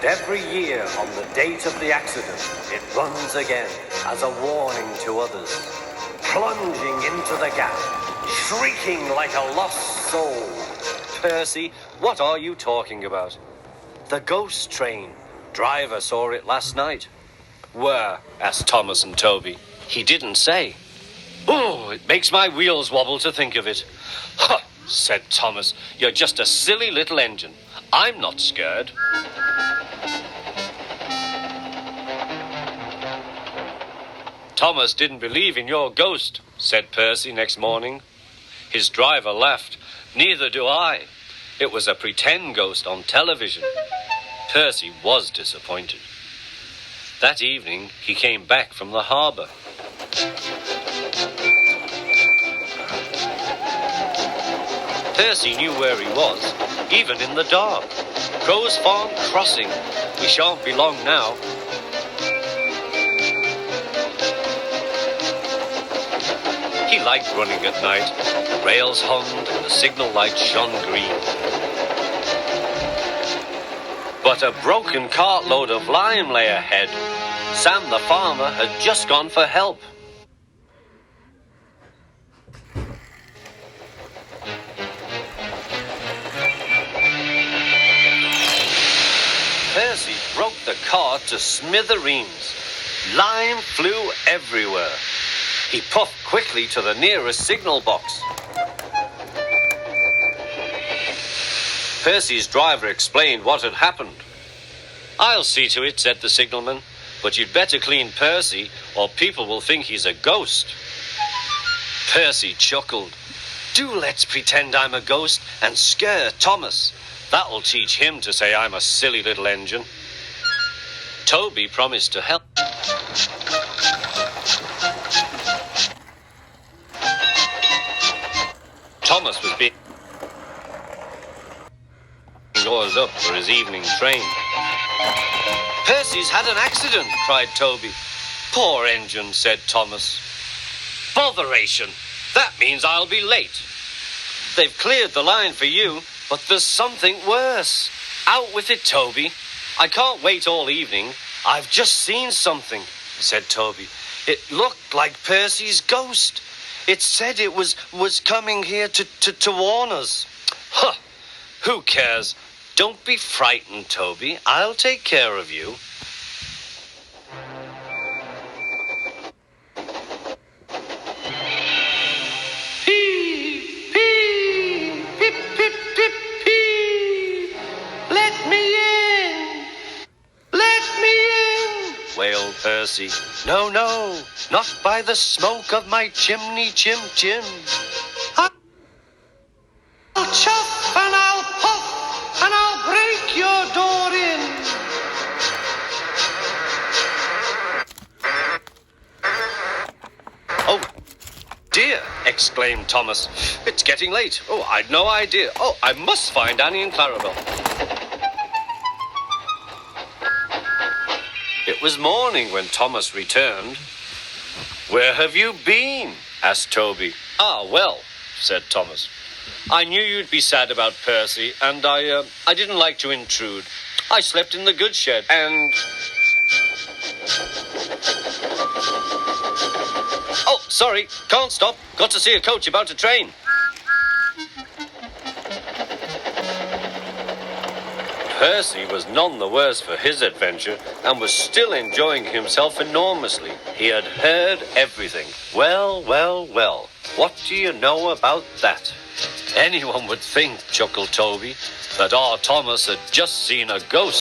every year on the date of the accident, it runs again as a warning to others, plunging into the gap, shrieking like a lost soul. Percy, what are you talking about? The ghost train. Driver saw it last night. Where? Asked Thomas and Toby. He didn't say. Oh, it makes my wheels wobble to think of it. Huh, said Thomas. You're just a silly little engine. I'm not scared. Thomas didn't believe in your ghost, said Percy next morning. His driver laughed. Neither do I. It was a pretend ghost on television. Percy was disappointed. That evening, he came back from the harbour. Percy knew where he was, even in the dark. Crow's Farm Crossing. We shan't be long now. He liked running at night. The rails hummed and the signal lights shone green. But a broken cartload of lime lay ahead. Sam the farmer had just gone for help. Percy broke the cart to smithereens. Lime flew everywhere. He puffed quickly to the nearest signal box. Percy's driver explained what had happened. I'll see to it, said the signalman, but you'd better clean Percy or people will think he's a ghost. Percy chuckled. Do let's pretend I'm a ghost and scare Thomas. That'll teach him to say I'm a silly little engine. Toby promised to help. Thomas was being oiled up for his evening train. Percy's had an accident, cried Toby. Poor engine, said Thomas. Botheration! That means I'll be late. They've cleared the line for you, but there's something worse. Out with it, Toby. I can't wait all evening. I've just seen something, said Toby. It looked like Percy's ghost. It said it was coming here to warn us. Huh! Who cares? Don't be frightened, Toby. I'll take care of you. Pee, pee, pip, pip, pip, pee. Let me in. Let me in, wailed Percy. No, no, not by the smoke of my chimney, chim. I'll chuff and I'll puff and I'll break your door in. Oh, dear, exclaimed Thomas. It's getting late. Oh, I'd no idea. Oh, I must find Annie and Clarabel. It was morning when Thomas returned. Where have you been? Asked Toby. Ah, well, said Thomas. I knew you'd be sad about Percy, and I didn't like to intrude. I slept in the goods shed, and... Oh, sorry, can't stop. Got to see a coach about a train. Percy was none the worse for his adventure and was still enjoying himself enormously. He had heard everything. Well, what do you know about that? Anyone would think, chuckled Toby, that our Thomas had just seen a ghost.